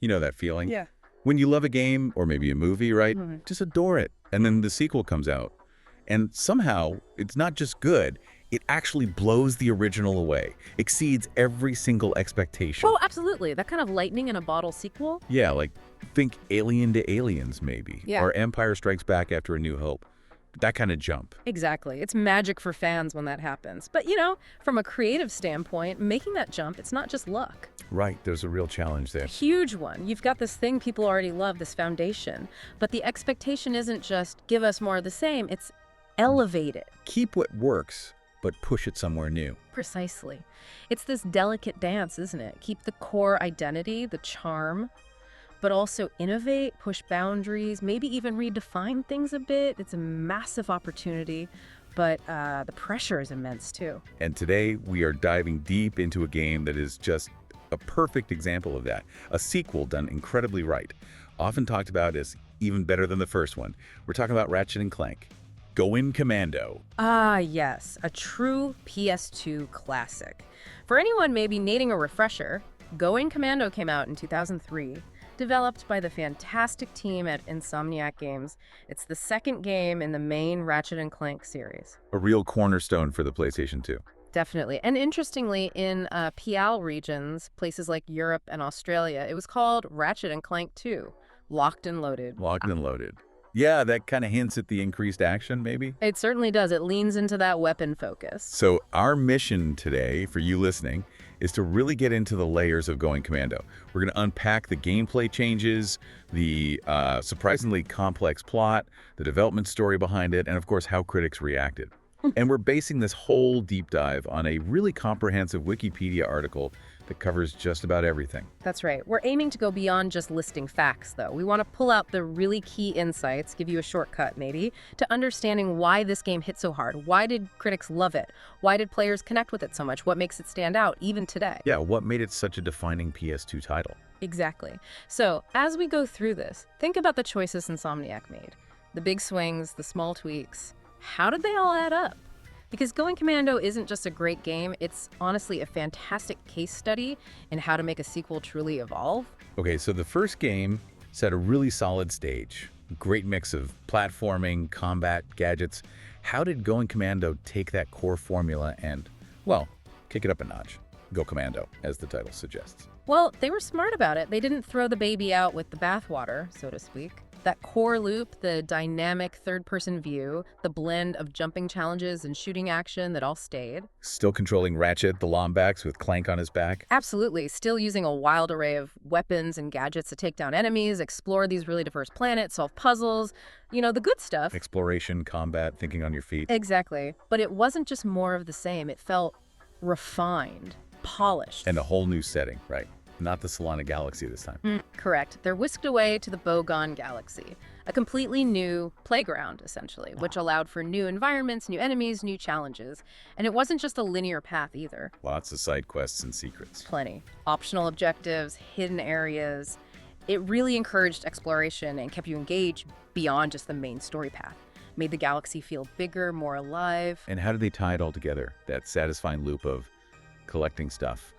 You know that feeling? Yeah. When you love a game, or maybe a movie, right? Just adore it. And then the sequel comes out. And somehow, it's not just good, it actually blows the original away, exceeds every single expectation. Oh, absolutely. That kind of lightning in a bottle sequel. Yeah, like think Alien to Aliens, maybe. Yeah. Or Empire Strikes Back after A New Hope. That kind of jump. Exactly. It's magic for fans when that happens. But, from a creative standpoint, making that jump, it's not just luck. Right, there's a real challenge there. Huge one. You've got this thing people already love, this foundation. But the expectation isn't just give us more of the same, it's elevate it. Keep what works, but push it somewhere new. Precisely. It's this delicate dance, isn't it? Keep the core identity, the charm, but also innovate, push boundaries, maybe even redefine things a bit. It's a massive opportunity, but the pressure is immense too. And today, we are diving deep into a game that is just a perfect example of that. A sequel done incredibly right. Often talked about as even better than the first one. We're talking about Ratchet & Clank. Going Commando. Ah, yes, a true PS2 classic. For anyone maybe needing a refresher, Going Commando came out in 2003, developed by the fantastic team at Insomniac Games. It's the second game in the main Ratchet & Clank series. A real cornerstone for the PlayStation 2. Definitely. And interestingly, in PAL regions, places like Europe and Australia, it was called Ratchet & Clank 2, Locked and Loaded. Locked and loaded. Yeah, that kind of hints at the increased action, maybe? It certainly does. It leans into that weapon focus. So our mission today, for you listening, is to really get into the layers of Going Commando. We're going to unpack the gameplay changes, the surprisingly complex plot, the development story behind it, and of course, how critics reacted. And we're basing this whole deep dive on a really comprehensive Wikipedia article that covers just about everything. That's right. We're aiming to go beyond just listing facts, though. We want to pull out the really key insights, give you a shortcut, maybe, to understanding why this game hit so hard. Why did critics love it? Why did players connect with it so much? What makes it stand out, even today? Yeah, what made it such a defining PS2 title? Exactly. So, as we go through this, think about the choices Insomniac made. The big swings, the small tweaks. How did they all add up? Because Going Commando isn't just a great game, it's honestly a fantastic case study in how to make a sequel truly evolve. Okay, so the first game set a really solid stage. Great mix of platforming, combat, gadgets. How did Going Commando take that core formula and, well, kick it up a notch? Go Commando, as the title suggests. Well, they were smart about it. They didn't throw the baby out with the bathwater, so to speak. That core loop, the dynamic third-person view, the blend of jumping challenges and shooting action that all stayed. Still controlling Ratchet, the Lombax, with Clank on his back. Absolutely. Still using a wild array of weapons and gadgets to take down enemies, explore these really diverse planets, solve puzzles, the good stuff. Exploration, combat, thinking on your feet. Exactly. But it wasn't just more of the same. It felt refined, polished. And a whole new setting, right? Not the Bogon Galaxy this time. Correct. They're whisked away to the Bogon Galaxy, a completely new playground, essentially, which allowed for new environments, new enemies, new challenges. And it wasn't just a linear path either. Lots of side quests and secrets. Plenty. Optional objectives, hidden areas. It really encouraged exploration and kept you engaged beyond just the main story path. Made the galaxy feel bigger, more alive. And how did they tie it all together? That satisfying loop of collecting stuff.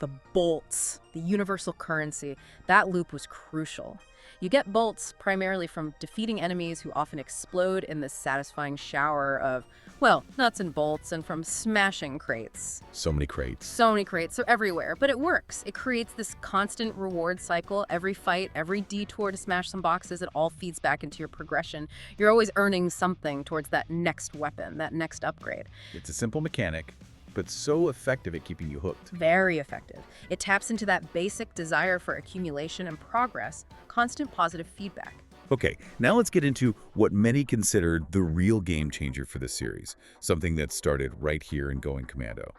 The bolts, the universal currency, that loop was crucial. You get bolts primarily from defeating enemies who often explode in this satisfying shower of, nuts and bolts, and from smashing crates. So many crates. So many crates, they're everywhere, but it works. It creates this constant reward cycle. Every fight, every detour to smash some boxes, it all feeds back into your progression. You're always earning something towards that next weapon, that next upgrade. It's a simple mechanic, but so effective at keeping you hooked. Very effective. It taps into that basic desire for accumulation and progress, constant positive feedback. Okay, now let's get into what many considered the real game changer for this series, something that started right here in Going Commando.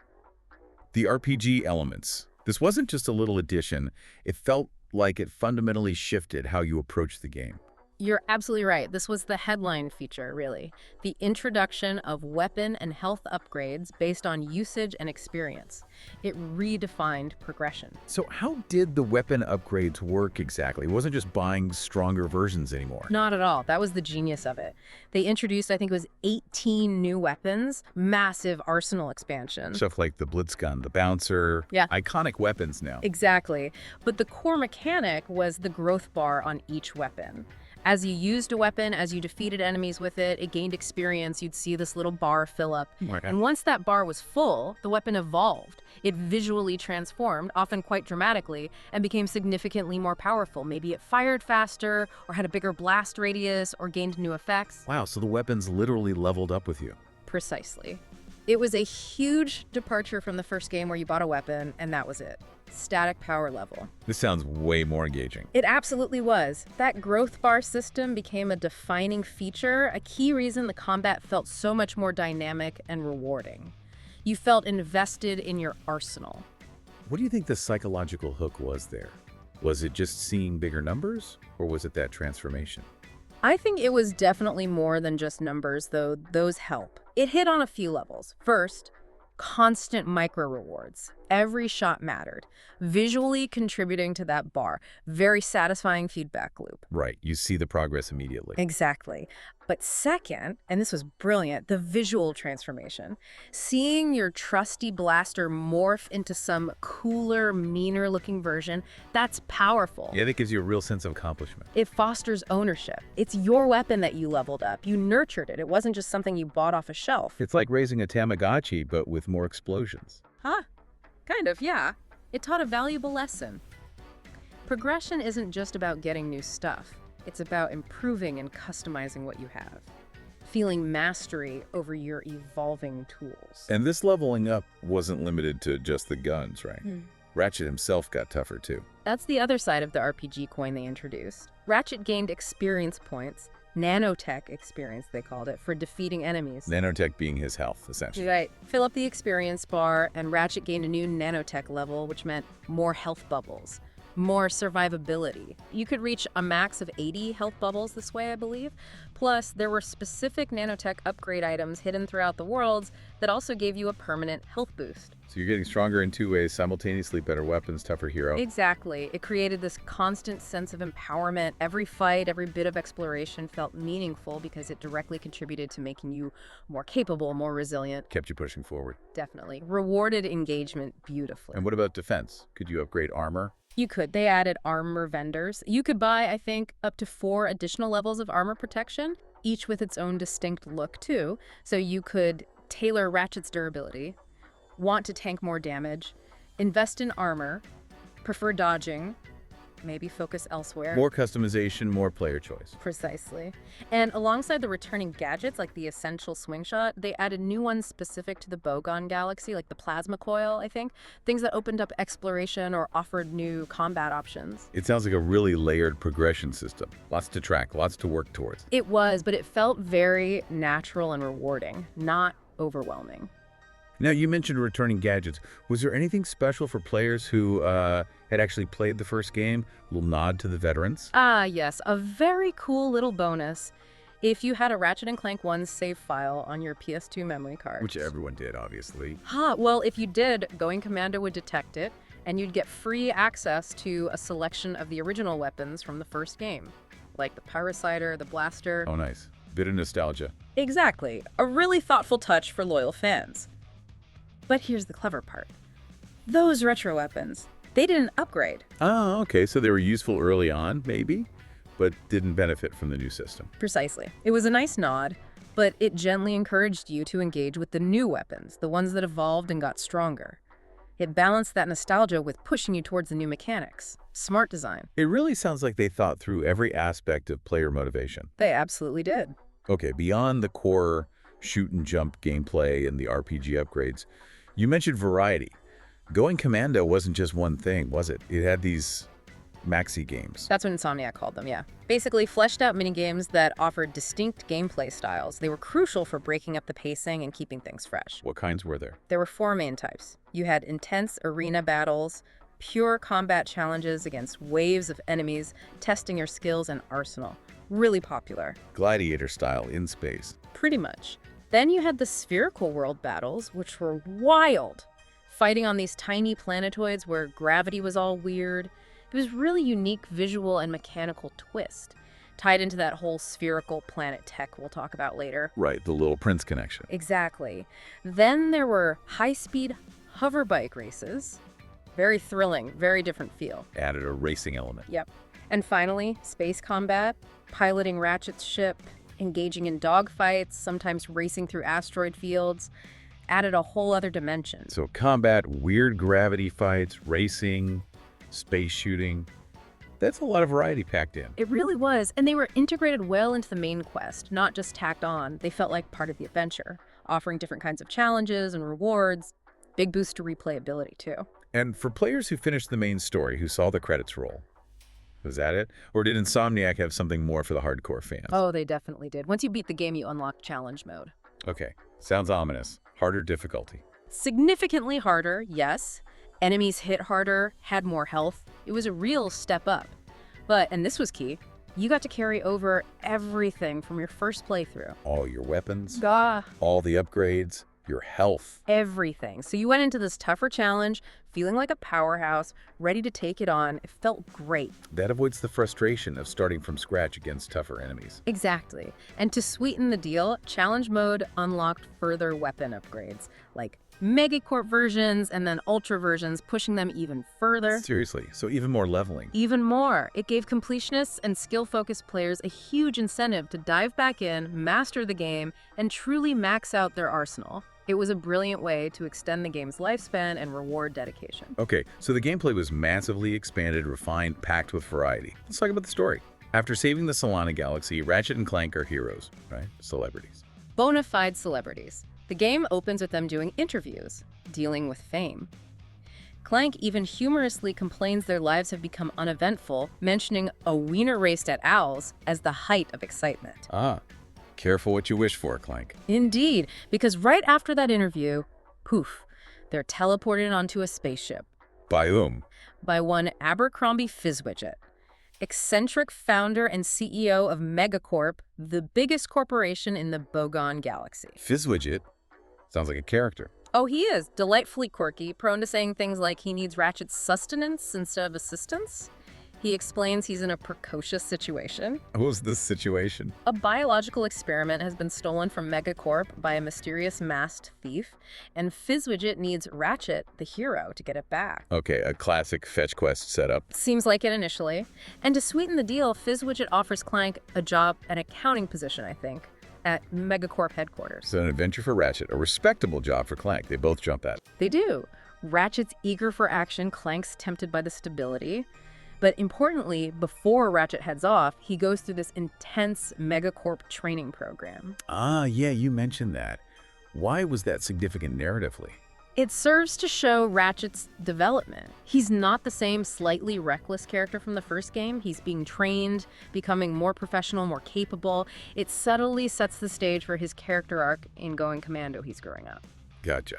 The RPG elements. This wasn't just a little addition, it felt like it fundamentally shifted how you approach the game. You're absolutely right. This was the headline feature, really. The introduction of weapon and health upgrades based on usage and experience. It redefined progression. So how did the weapon upgrades work exactly? It wasn't just buying stronger versions anymore. Not at all. That was the genius of it. They introduced, I think it was 18 new weapons, massive arsenal expansion. Stuff like the Blitzgun, the Bouncer, Yeah. iconic weapons now. Exactly. But the core mechanic was the growth bar on each weapon. As you used a weapon, as you defeated enemies with it, it gained experience. You'd see this little bar fill up. Right. And once that bar was full, the weapon evolved. It visually transformed, often quite dramatically, and became significantly more powerful. Maybe it fired faster, or had a bigger blast radius, or gained new effects. Wow, so the weapons literally leveled up with you. Precisely. It was a huge departure from the first game where you bought a weapon, and that was it. Static power level. This sounds way more engaging. It absolutely was. That growth bar system became a defining feature, a key reason the combat felt so much more dynamic and rewarding. You felt invested in your arsenal. What do you think the psychological hook was there? Was it just seeing bigger numbers, or was it that transformation? I think it was definitely more than just numbers, though those help. It hit on a few levels. First, constant micro rewards. Every shot mattered, visually contributing to that bar. Very satisfying feedback loop. Right, you see the progress immediately. Exactly. But second, and this was brilliant, the visual transformation. Seeing your trusty blaster morph into some cooler, meaner looking version, that's powerful. Yeah, that gives you a real sense of accomplishment. It fosters ownership. It's your weapon that you leveled up. You nurtured it. It wasn't just something you bought off a shelf. It's like raising a Tamagotchi, but with more explosions. Huh? Kind of, yeah. It taught a valuable lesson. Progression isn't just about getting new stuff. It's about improving and customizing what you have. Feeling mastery over your evolving tools. And this leveling up wasn't limited to just the guns, right? Ratchet himself got tougher too. That's the other side of the RPG coin they introduced. Ratchet gained experience points, nanotech experience they called it, for defeating enemies. Nanotech being his health, essentially. Right. Fill up the experience bar, and Ratchet gained a new nanotech level, which meant more health bubbles, more survivability. You could reach a max of 80 health bubbles this way, I believe. Plus, there were specific nanotech upgrade items hidden throughout the worlds that also gave you a permanent health boost. So you're getting stronger in two ways, simultaneously better weapons, tougher hero. Exactly. It created this constant sense of empowerment. Every fight, every bit of exploration felt meaningful because it directly contributed to making you more capable, more resilient. Kept you pushing forward. Definitely. Rewarded engagement beautifully. And what about defense? Could you upgrade armor? You could. They added armor vendors. You could buy, I think, up to 4 additional levels of armor protection, each with its own distinct look, too. So you could tailor Ratchet's durability, want to tank more damage, invest in armor, prefer dodging, maybe focus elsewhere. More customization, more player choice. Precisely. And alongside the returning gadgets like the Essential Swing Shot, they added new ones specific to the Bogon Galaxy, like the Plasma Coil, I think. Things that opened up exploration or offered new combat options. It sounds like a really layered progression system. Lots to track, lots to work towards. It was, but it felt very natural and rewarding, not overwhelming. Now, you mentioned returning gadgets. Was there anything special for players who had actually played the first game? A little nod to the veterans? Ah, yes, a very cool little bonus. If you had a Ratchet & Clank 1 save file on your PS2 memory card. Which everyone did, obviously. Well, if you did, Going Commando would detect it, and you'd get free access to a selection of the original weapons from the first game, like the Pyrocider, the Blaster. Oh, nice. Bit of nostalgia. Exactly. A really thoughtful touch for loyal fans. But here's the clever part. Those retro weapons, they didn't upgrade. Oh, okay. So they were useful early on, maybe, but didn't benefit from the new system. Precisely. It was a nice nod, but it gently encouraged you to engage with the new weapons, the ones that evolved and got stronger. It balanced that nostalgia with pushing you towards the new mechanics. Smart design. It really sounds like they thought through every aspect of player motivation. They absolutely did. Okay, beyond the core shoot and jump gameplay and the RPG upgrades, you mentioned variety. Going Commando wasn't just one thing, was it? It had these maxi games. That's what Insomniac called them, yeah. Basically fleshed out minigames that offered distinct gameplay styles. They were crucial for breaking up the pacing and keeping things fresh. What kinds were there? There were 4 main types. You had intense arena battles, Pure combat challenges against waves of enemies, testing your skills and arsenal. Really popular. Gladiator style in space. Pretty much. Then you had the spherical world battles, which were wild. Fighting on these tiny planetoids where gravity was all weird. It was really unique visual and mechanical twist, tied into that whole spherical planet tech we'll talk about later. Right, the Little Prince connection. Exactly. Then there were high-speed hover bike races. Very thrilling, very different feel. Added a racing element. Yep. And finally, space combat, piloting Ratchet's ship, engaging in dogfights, sometimes racing through asteroid fields, added a whole other dimension. So combat, weird gravity fights, racing, space shooting. That's a lot of variety packed in. It really was, and they were integrated well into the main quest, not just tacked on. They felt like part of the adventure, offering different kinds of challenges and rewards. Big boost to replayability, too. And for players who finished the main story, who saw the credits roll, was that it? Or did Insomniac have something more for the hardcore fans? Oh, they definitely did. Once you beat the game, you unlock challenge mode. Okay, sounds ominous. Harder difficulty. Significantly harder, yes. Enemies hit harder, had more health. It was a real step up. But, and this was key, you got to carry over everything from your first playthrough. All your weapons, Ah. all the upgrades, your health. Everything. So you went into this tougher challenge, feeling like a powerhouse, ready to take it on. It felt great. That avoids the frustration of starting from scratch against tougher enemies. Exactly. And to sweeten the deal, challenge mode unlocked further weapon upgrades, like Megacorp versions and then Ultra versions, pushing them even further. Seriously, so even more leveling. Even more. It gave completionists and skill-focused players a huge incentive to dive back in, master the game, and truly max out their arsenal. It was a brilliant way to extend the game's lifespan and reward dedication. Okay, so the gameplay was massively expanded, refined, packed with variety. Let's talk about the story. After saving the Bogon Galaxy, Ratchet and Clank are heroes, right? Celebrities. Bona fide celebrities. The game opens with them doing interviews, dealing with fame. Clank even humorously complains their lives have become uneventful, mentioning a wiener raced at Owls as the height of excitement. Ah, careful what you wish for, Clank. Indeed, because right after that interview, poof, they're teleported onto a spaceship. By whom? By one Abercrombie Fizzwidget, eccentric founder and CEO of Megacorp, the biggest corporation in the Bogon Galaxy. Fizzwidget? Sounds like a character. Oh, he is. Delightfully quirky, prone to saying things like he needs Ratchet's sustenance instead of assistance. He explains he's in a precocious situation. What was this situation? A biological experiment has been stolen from Megacorp by a mysterious masked thief, and Fizzwidget needs Ratchet, the hero, to get it back. Okay, a classic fetch quest setup. Seems like it initially. And to sweeten the deal, Fizzwidget offers Clank a job, an accounting position, I think, at Megacorp headquarters. So an adventure for Ratchet, a respectable job for Clank. They both jump at. They do. Ratchet's eager for action, Clank's tempted by the stability. But importantly, before Ratchet heads off, he goes through this intense Megacorp training program. Ah, yeah, you mentioned that. Why was that significant narratively? It serves to show Ratchet's development. He's not the same slightly reckless character from the first game. He's being trained, becoming more professional, more capable. It subtly sets the stage for his character arc in Going Commando he's growing up. Gotcha.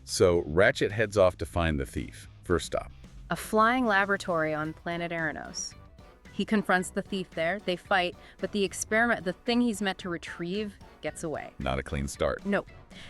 So Ratchet heads off to find the thief. First stop. A flying laboratory on planet Aranos. He confronts the thief there, they fight, but the experiment, the thing he's meant to retrieve, gets away. Not a clean start. No.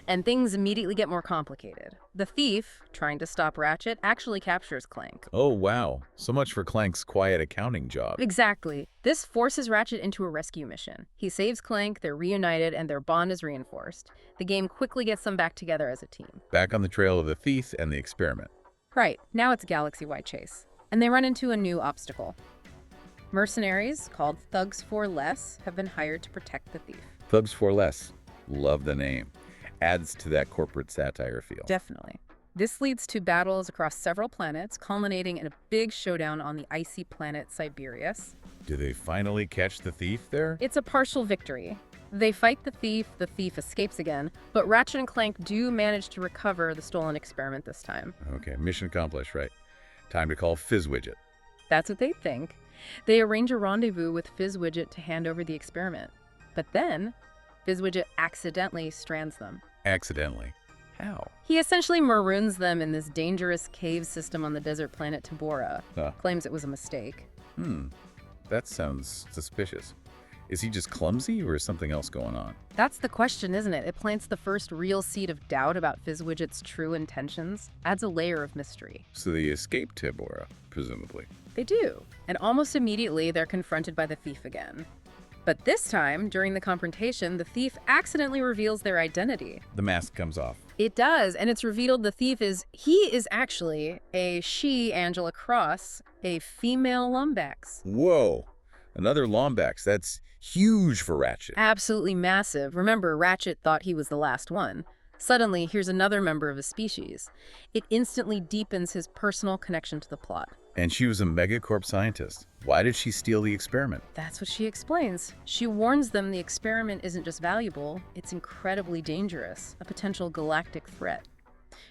And things immediately get more complicated. The thief, trying to stop Ratchet, actually captures Clank. Oh, wow. So much for Clank's quiet accounting job. Exactly. This forces Ratchet into a rescue mission. He saves Clank, they're reunited, and their bond is reinforced. The game quickly gets them back together as a team. Back on the trail of the thief and the experiment. Right. Now it's a galaxy-wide chase. And they run into a new obstacle. Mercenaries, called Thugs for Less, have been hired to protect the thief. Thugs for Less. Love the name. Adds to that corporate satire feel. Definitely. This leads to battles across several planets, culminating in a big showdown on the icy planet Siberius. Do they finally catch the thief there? It's a partial victory. They fight the thief escapes again, but Ratchet and Clank do manage to recover the stolen experiment this time. Okay, mission accomplished, right? Time to call Fizzwidget. That's what they think. They arrange a rendezvous with Fizzwidget to hand over the experiment. But then, Fizzwidget accidentally strands them. Accidentally. How? He essentially maroons them in this dangerous cave system on the desert planet Tabora. Claims it was a mistake. That sounds suspicious. Is he just clumsy, or is something else going on? That's the question, isn't it? It plants the first real seed of doubt about Fizzwidget's true intentions, adds a layer of mystery. So they escaped Tabora, presumably. They do, and almost immediately they're confronted by the thief again. But this time, during the confrontation, the thief accidentally reveals their identity. The mask comes off. It does, and it's revealed the thief is actually a Angela Cross, a female Lombax. Whoa! Another Lombax. That's huge for Ratchet. Absolutely massive. Remember, Ratchet thought he was the last one. Suddenly, here's another member of his species. It instantly deepens his personal connection to the plot. And she was a megacorp scientist. Why did she steal the experiment? That's what she explains. She warns them the experiment isn't just valuable, it's incredibly dangerous, a potential galactic threat.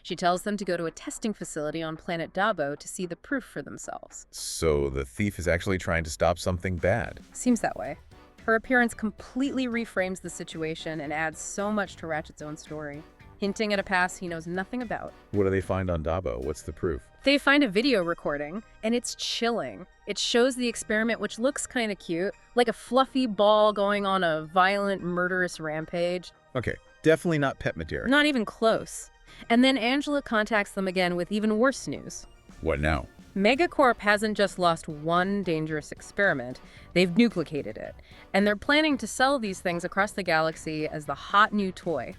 She tells them to go to a testing facility on planet Dabo to see the proof for themselves. So the thief is actually trying to stop something bad. Seems that way. Her appearance completely reframes the situation and adds so much to Ratchet's own story, hinting at a past he knows nothing about. What do they find on Dabo? What's the proof? They find a video recording, and it's chilling. It shows the experiment, which looks kind of cute, like a fluffy ball going on a violent, murderous rampage. Okay, definitely not pet material. Not even close. And then Angela contacts them again with even worse news. What now? Megacorp hasn't just lost one dangerous experiment, they've nucleated it. And they're planning to sell these things across the galaxy as the hot new toy.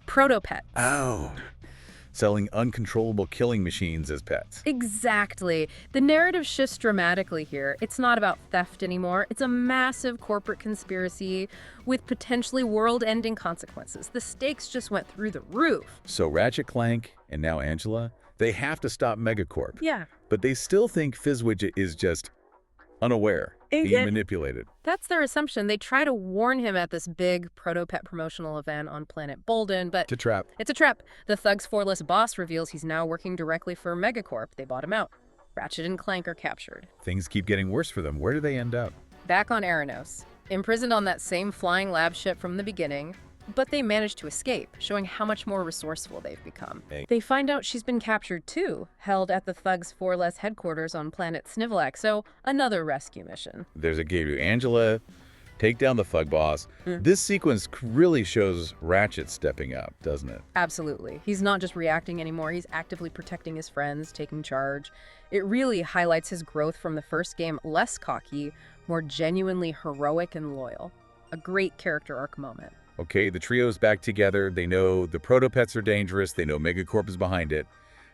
Protopets. Oh. Selling uncontrollable killing machines as pets. Exactly. The narrative shifts dramatically here. It's not about theft anymore. It's a massive corporate conspiracy with potentially world-ending consequences. The stakes just went through the roof. So Ratchet Clank and now Angela, they have to stop Megacorp. Yeah. But they still think Fizzwidget is just unaware, being manipulated. That's their assumption. They try to warn him at this big Protopet promotional event on planet Bolden, but It's a trap. It's a trap. The Thug's 4-less boss reveals he's now working directly for Megacorp. They bought him out. Ratchet and Clank are captured. Things keep getting worse for them. Where do they end up? Back on Aranos, imprisoned on that same flying lab ship from the beginning, but they manage to escape, showing how much more resourceful they've become. They find out she's been captured too, held at the Thug's 4-less headquarters on planet Snivelac, so another rescue mission. There's a game to Angela, take down the Thug boss. This sequence really shows Ratchet stepping up, doesn't it? Absolutely. He's not just reacting anymore, he's actively protecting his friends, taking charge. It really highlights his growth from the first game, less cocky, more genuinely heroic and loyal. A great character arc moment. Okay, the trio's back together. They know the Protopets are dangerous. They know Megacorp is behind it.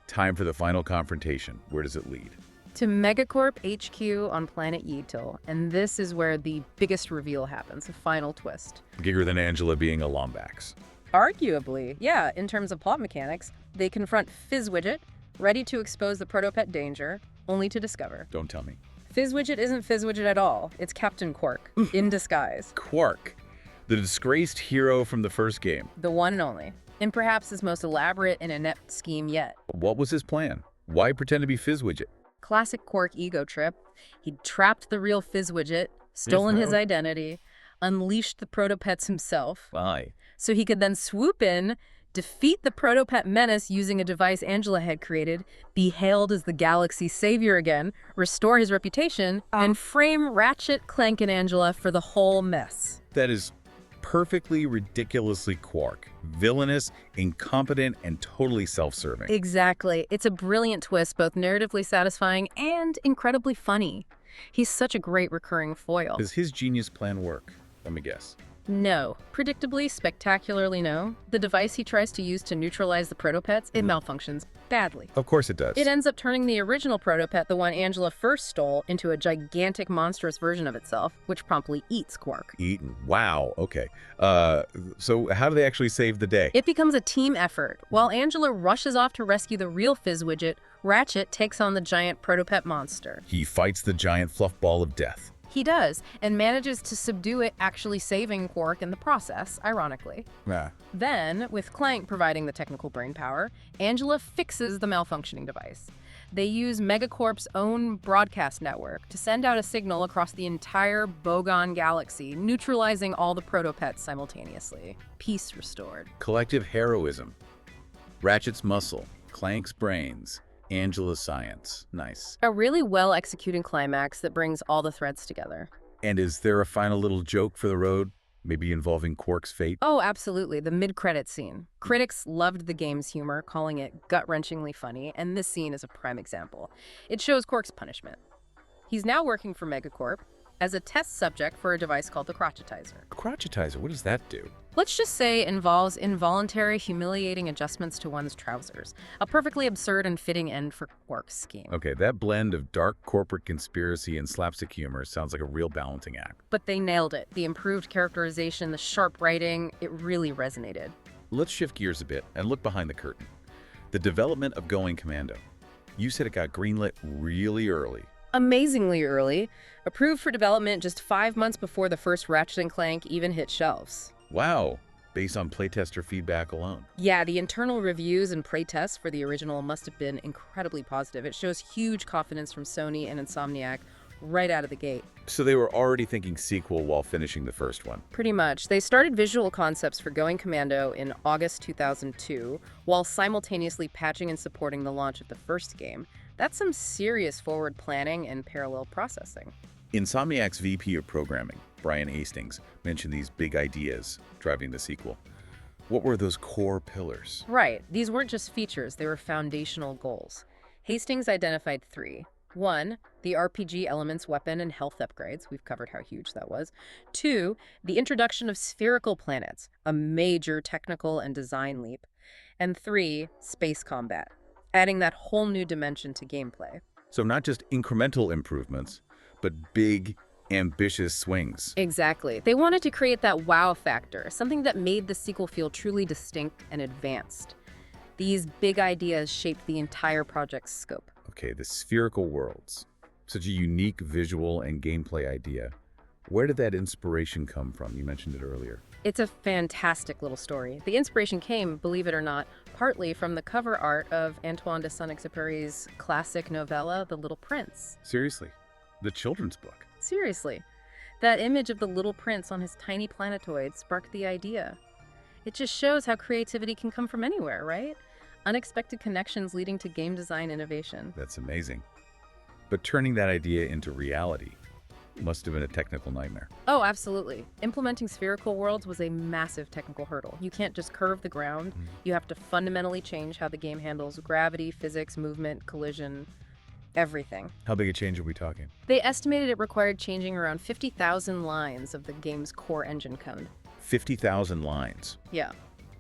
Time for the final confrontation. Where does it lead? To Megacorp HQ on planet Ytil, and this is where the biggest reveal happens, a final twist. Bigger than Angela being a Lombax. Arguably, yeah, in terms of plot mechanics, they confront Fizzwidget, ready to expose the Protopet danger, only to discover. Don't tell me. Fizzwidget isn't Fizzwidget at all. It's Captain Qwark, in disguise. Qwark, the disgraced hero from the first game. The one and only. And perhaps his most elaborate and inept scheme yet. What was his plan? Why pretend to be Fizzwidget? Classic Qwark ego trip. He'd trapped the real Fizzwidget, stolen his identity, unleashed the Protopets himself. Why? So he could then swoop in, defeat the Protopet menace using a device Angela had created, be hailed as the galaxy's savior again, restore his reputation, and frame Ratchet, Clank, and Angela for the whole mess. That is perfectly ridiculously Qwark. Villainous, incompetent, and totally self-serving. Exactly. It's a brilliant twist, both narratively satisfying and incredibly funny. He's such a great recurring foil. Does his genius plan work? Let me guess. No. Predictably, spectacularly no. The device he tries to use to neutralize the Protopets, it malfunctions badly. Of course it does. It ends up turning the original Protopet, the one Angela first stole, into a gigantic, monstrous version of itself, which promptly eats Qwark. Eaten. Wow. Okay. So how do they actually save the day? It becomes a team effort. While Angela rushes off to rescue the real Fizzwidget, Ratchet takes on the giant Protopet monster. He fights the giant fluff ball of death. He does, and manages to subdue it, actually saving Qwark in the process, ironically. Yeah. Then, with Clank providing the technical brainpower, Angela fixes the malfunctioning device. They use Megacorp's own broadcast network to send out a signal across the entire Bogon Galaxy, neutralizing all the Protopets simultaneously. Peace restored. Collective heroism. Ratchet's muscle, Clank's brains, Angela's science. Nice. A really well-executed climax that brings all the threads together. And is there a final little joke for the road? Maybe involving Qwark's fate? Oh, absolutely. The mid-credit scene. Critics loved the game's humor, calling it gut-wrenchingly funny, and this scene is a prime example. It shows Qwark's punishment. He's now working for Megacorp as a test subject for a device called the Crotchetizer. Crotchetizer, what does that do? Let's just say it involves involuntary, humiliating adjustments to one's trousers. A perfectly absurd and fitting end for Qwark's scheme. Okay, that blend of dark corporate conspiracy and slapstick humor sounds like a real balancing act. But they nailed it. The improved characterization, the sharp writing, it really resonated. Let's shift gears a bit and look behind the curtain. The development of Going Commando. You said it got greenlit really early. Amazingly early, approved for development just 5 months before the first Ratchet Clank even hit shelves. Wow, based on playtester feedback alone. Yeah, the internal reviews and playtests for the original must have been incredibly positive. It shows huge confidence from Sony and Insomniac right out of the gate. So they were already thinking sequel while finishing the first one. Pretty much. They started visual concepts for Going Commando in August 2002, while simultaneously patching and supporting the launch of the first game. That's some serious forward planning and parallel processing. Insomniac's VP of Programming, Brian Hastings, mentioned these big ideas driving the sequel. What were those core pillars? Right. These weren't just features, they were foundational goals. Hastings identified 3. 1, the RPG elements, weapon, and health upgrades. We've covered how huge that was. 2, the introduction of spherical planets, a major technical and design leap. And 3, space combat, adding that whole new dimension to gameplay. So not just incremental improvements, but big, ambitious swings. Exactly. They wanted to create that wow factor, something that made the sequel feel truly distinct and advanced. These big ideas shaped the entire project's scope. Okay, the spherical worlds. Such a unique visual and gameplay idea. Where did that inspiration come from? You mentioned it earlier. It's a fantastic little story. The inspiration came, believe it or not, partly from the cover art of Antoine de Saint-Exupéry's classic novella, The Little Prince. Seriously, the children's book. Seriously. That image of the little prince on his tiny planetoid sparked the idea. It just shows how creativity can come from anywhere, right? Unexpected connections leading to game design innovation. That's amazing. But turning that idea into reality must have been a technical nightmare. Oh, absolutely. Implementing spherical worlds was a massive technical hurdle. You can't just curve the ground. You have to fundamentally change how the game handles gravity, physics, movement, collision, everything. How big a change are we talking? They estimated it required changing around 50,000 lines of the game's core engine code. 50,000 lines. Yeah.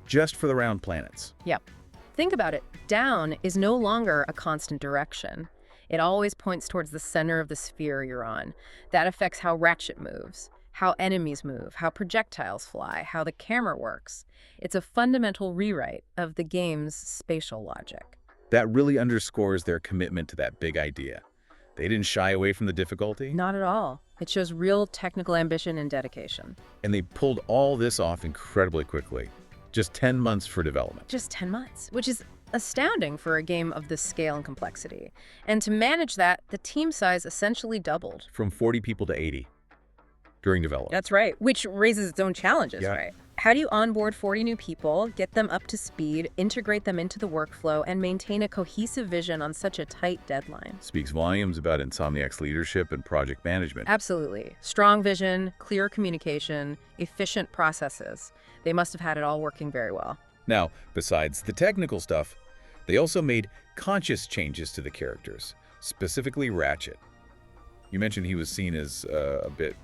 Just for the round planets. Yep. Think about it. Down is no longer a constant direction. It always points towards the center of the sphere you're on. That affects how Ratchet moves, how enemies move, how projectiles fly, how the camera works. It's a fundamental rewrite of the game's spatial logic. That really underscores their commitment to that big idea. They didn't shy away from the difficulty. Not at all. It shows real technical ambition and dedication. And they pulled all this off incredibly quickly. Just 10 months for development. Just 10 months, which is astounding for a game of this scale and complexity. And to manage that, the team size essentially doubled. From 40 people to 80 during development. That's right, which raises its own challenges, Yeah. right? How do you onboard 40 new people, get them up to speed, integrate them into the workflow, and maintain a cohesive vision on such a tight deadline? Speaks volumes about Insomniac's leadership and project management. Absolutely. Strong vision, clear communication, efficient processes. They must have had it all working very well. Now, besides the technical stuff, they also made conscious changes to the characters, specifically Ratchet. You mentioned he was seen as a bit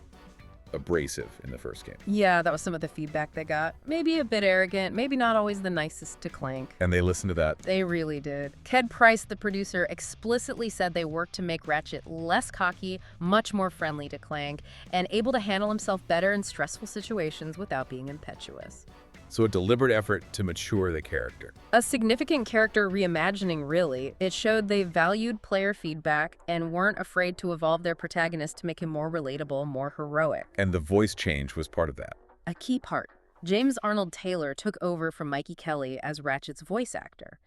abrasive in the first game. Yeah, that was some of the feedback they got. Maybe a bit arrogant, maybe not always the nicest to Clank. And they listened to that. They really did. Ked Price, the producer, explicitly said they worked to make Ratchet less cocky, much more friendly to Clank, and able to handle himself better in stressful situations without being impetuous. So a deliberate effort to mature the character. A significant character reimagining, really. It showed they valued player feedback and weren't afraid to evolve their protagonist to make him more relatable, more heroic. And the voice change was part of that. A key part. James Arnold Taylor took over from Mikey Kelly as Ratchet's voice actor.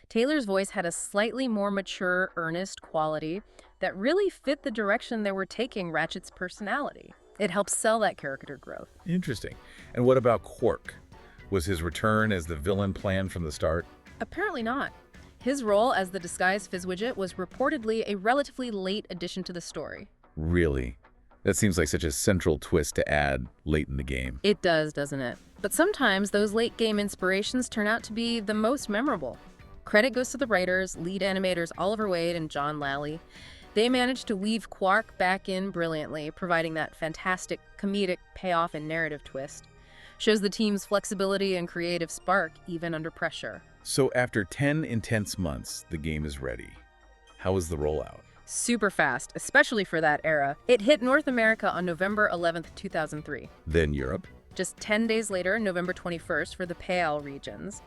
Taylor's voice had a slightly more mature, earnest quality that really fit the direction they were taking Ratchet's personality. It helped sell that character growth. Interesting. And what about Qwark? Was his return as the villain planned from the start? Apparently not. His role as the disguised Fizzwidget was reportedly a relatively late addition to the story. Really? That seems like such a central twist to add late in the game. It does, doesn't it? But sometimes those late-game inspirations turn out to be the most memorable. Credit goes to the writers, lead animators Oliver Wade and John Lally. They managed to weave Qwark back in brilliantly, providing that fantastic comedic payoff and narrative twist. Shows the team's flexibility and creative spark even under pressure. So after 10 intense months, the game is ready. How was the rollout? Super fast, especially for that era. It hit North America on November 11th, 2003. Then Europe? Just 10 days later, November 21st for the PAL regions.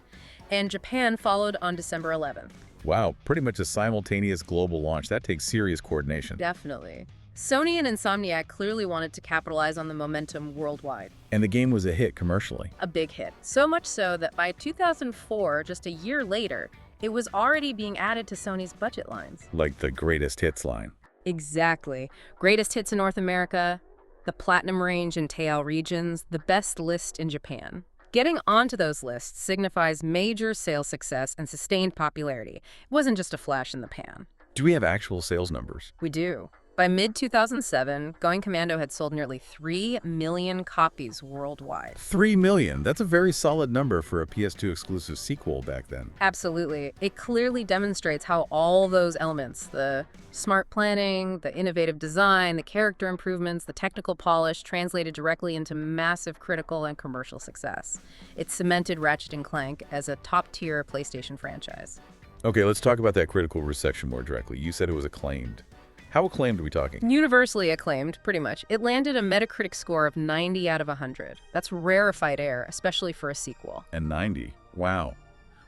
And Japan followed on December 11th. Wow, pretty much a simultaneous global launch. That takes serious coordination. Definitely. Sony and Insomniac clearly wanted to capitalize on the momentum worldwide. And the game was a hit commercially. A big hit. So much so that by 2004, just a year later, it was already being added to Sony's budget lines. Like the greatest hits line. Exactly. Greatest hits in North America, the Platinum range in TAL regions, the best list in Japan. Getting onto those lists signifies major sales success and sustained popularity. It wasn't just a flash in the pan. Do we have actual sales numbers? We do. By mid-2007, Going Commando had sold nearly 3 million copies worldwide. 3 million? That's a very solid number for a PS2 exclusive sequel back then. Absolutely. It clearly demonstrates how all those elements, the smart planning, the innovative design, the character improvements, the technical polish, translated directly into massive critical and commercial success. It cemented Ratchet & Clank as a top-tier PlayStation franchise. Okay, let's talk about that critical reception more directly. You said it was acclaimed. How acclaimed are we talking? Universally acclaimed, pretty much. It landed a Metacritic score of 90 out of 100. That's rarefied air, especially for a sequel. And 90. Wow.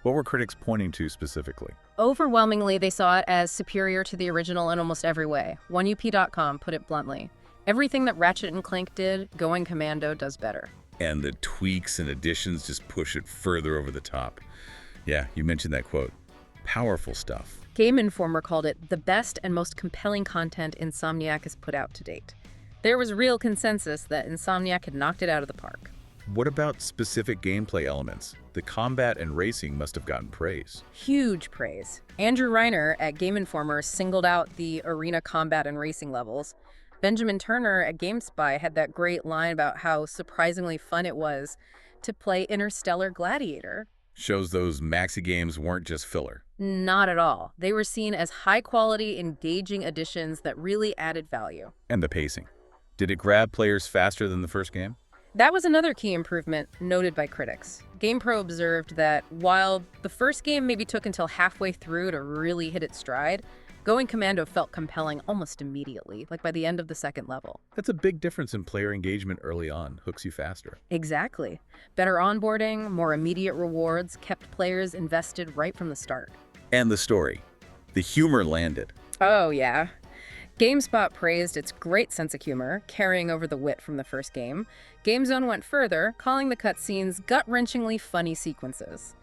What were critics pointing to specifically? Overwhelmingly, they saw it as superior to the original in almost every way. OneUP.com put it bluntly. Everything that Ratchet & Clank did, Going Commando does better. And the tweaks and additions just push it further over the top. Yeah, you mentioned that quote. Powerful stuff. Game Informer called it the best and most compelling content Insomniac has put out to date. There was real consensus that Insomniac had knocked it out of the park. What about specific gameplay elements? The combat and racing must have gotten praise. Huge praise. Andrew Reiner at Game Informer singled out the arena combat and racing levels. Benjamin Turner at GameSpy had that great line about how surprisingly fun it was to play Interstellar Gladiator. Shows those maxi games weren't just filler. Not at all. They were seen as high-quality, engaging additions that really added value. And the pacing. Did it grab players faster than the first game? That was another key improvement noted by critics. GamePro observed that while the first game maybe took until halfway through to really hit its stride, Going Commando felt compelling almost immediately, like by the end of the second level. That's a big difference in player engagement early on. Hooks you faster. Exactly. Better onboarding, more immediate rewards, kept players invested right from the start. And the story. The humor landed. Oh, yeah. GameSpot praised its great sense of humor, carrying over the wit from the first game. GameZone went further, calling the cutscenes gut-wrenchingly funny sequences.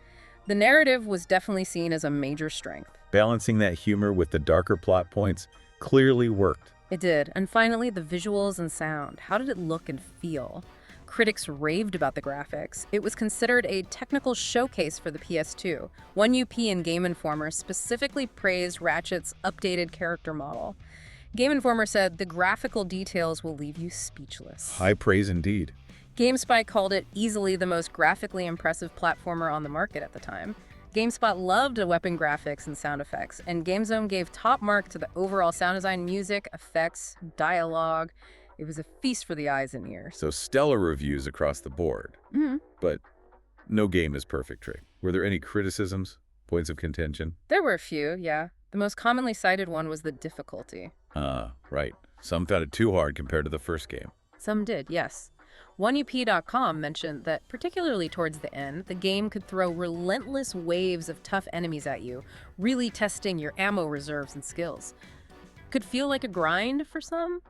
The narrative was definitely seen as a major strength. Balancing that humor with the darker plot points clearly worked. It did. And finally, the visuals and sound. How did it look and feel? Critics raved about the graphics. It was considered a technical showcase for the PS2. OneUP and Game Informer specifically praised Ratchet's updated character model. Game Informer said, the graphical details will leave you speechless. High praise indeed. GameSpy called it easily the most graphically impressive platformer on the market at the time. GameSpot loved the weapon graphics and sound effects, and GameZone gave top mark to the overall sound design, music, effects, dialogue. It was a feast for the eyes and ears. So stellar reviews across the board. Mm-hmm. But no game is perfect, Trey. Were there any criticisms, points of contention? There were a few, yeah. The most commonly cited one was the difficulty. Right. Some found it too hard compared to the first game. Some did, yes. OneUP.com mentioned that, particularly towards the end, the game could throw relentless waves of tough enemies at you, really testing your ammo reserves and skills. Could feel like a grind for some?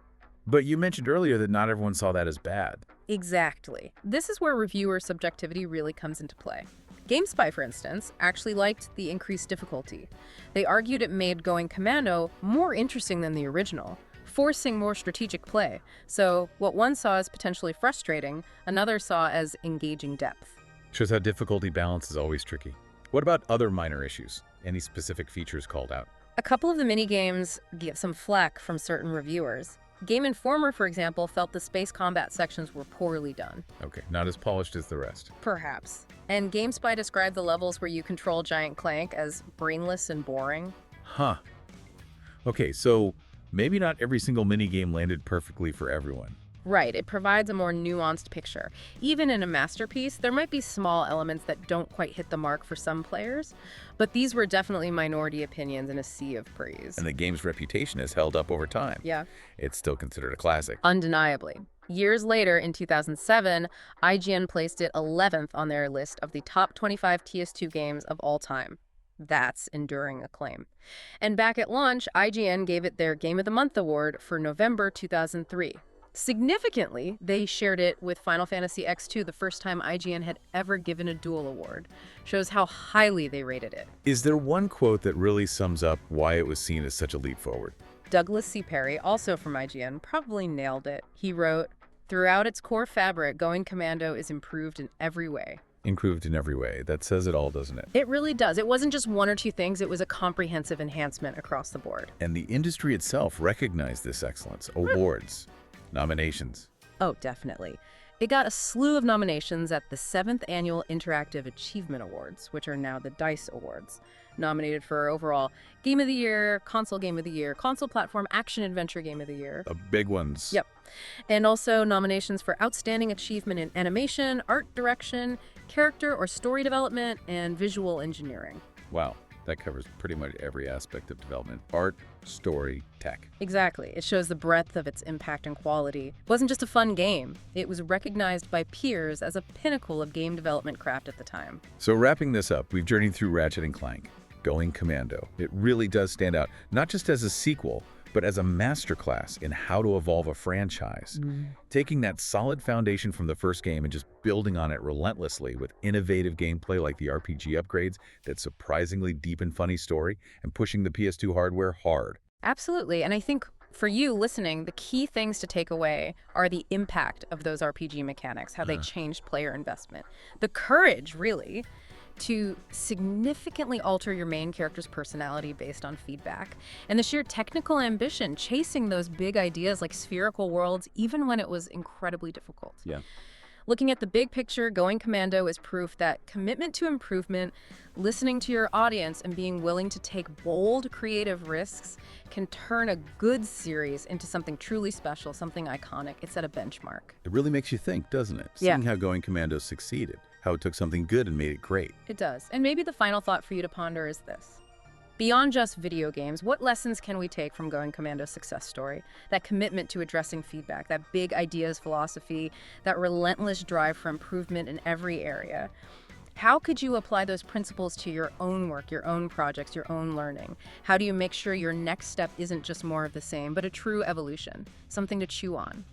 But you mentioned earlier that not everyone saw that as bad. Exactly. This is where reviewer subjectivity really comes into play. GameSpy, for instance, actually liked the increased difficulty. They argued it made Going Commando more interesting than the original, forcing more strategic play. So what one saw as potentially frustrating, another saw as engaging depth. Shows how difficulty balance is always tricky. What about other minor issues? Any specific features called out? A couple of the minigames get some flack from certain reviewers. Game Informer, for example, felt the space combat sections were poorly done. Okay, not as polished as the rest. Perhaps. And GameSpy described the levels where you control Giant Clank as brainless and boring. Huh. Okay, so maybe not every single minigame landed perfectly for everyone. Right, it provides a more nuanced picture. Even in a masterpiece, there might be small elements that don't quite hit the mark for some players, but these were definitely minority opinions in a sea of praise. And the game's reputation has held up over time. Yeah. It's still considered a classic. Undeniably. Years later, in 2007, IGN placed it 11th on their list of the top 25 PS2 games of all time. That's enduring acclaim. And back at launch, IGN gave it their Game of the Month award for November 2003. Significantly, they shared it with Final Fantasy X2, the first time IGN had ever given a dual award. Shows how highly they rated it. Is there one quote that really sums up why it was seen as such a leap forward? Douglas C. Perry, also from IGN, probably nailed it. He wrote, "Throughout its core fabric, Going Commando is improved in every way." Improved in every way. That says it all, doesn't it? It really does. It wasn't just one or two things, it was a comprehensive enhancement across the board. And the industry itself recognized this excellence. Awards. Nominations. Oh, definitely. It got a slew of nominations at the 7th Annual Interactive Achievement Awards, which are now the DICE Awards. Nominated for overall Game of the Year, Console Game of the Year, Console Platform Action Adventure Game of the Year. The big ones. Yep. And also nominations for Outstanding Achievement in Animation, Art Direction, Character or Story Development, and Visual Engineering. Wow. That covers pretty much every aspect of development. Art, story, tech. Exactly. It shows the breadth of its impact and quality. It wasn't just a fun game. It was recognized by peers as a pinnacle of game development craft at the time. So wrapping this up, we've journeyed through Ratchet & Clank, Going Commando. It really does stand out, not just as a sequel, but as a masterclass in how to evolve a franchise. Taking that solid foundation from the first game and just building on it relentlessly with innovative gameplay like the RPG upgrades that surprisingly deep and funny story, and pushing the PS2 hardware hard. Absolutely. And I think for you listening, the key things to take away are the impact of those RPG mechanics, how they changed player investment. The courage, really, to significantly alter your main character's personality based on feedback, and the sheer technical ambition chasing those big ideas like spherical worlds, even when it was incredibly difficult. Yeah. Looking at the big picture, Going Commando is proof that commitment to improvement, listening to your audience, and being willing to take bold, creative risks can turn a good series into something truly special, something iconic. It set a benchmark. It really makes you think, doesn't it? Yeah. Seeing how Going Commando succeeded, how it took something good and made it great. It does. And maybe the final thought for you to ponder is this. Beyond just video games, what lessons can we take from Going Commando's success story? That commitment to addressing feedback, that big ideas philosophy, that relentless drive for improvement in every area. How could you apply those principles to your own work, your own projects, your own learning? How do you make sure your next step isn't just more of the same, but a true evolution, something to chew on?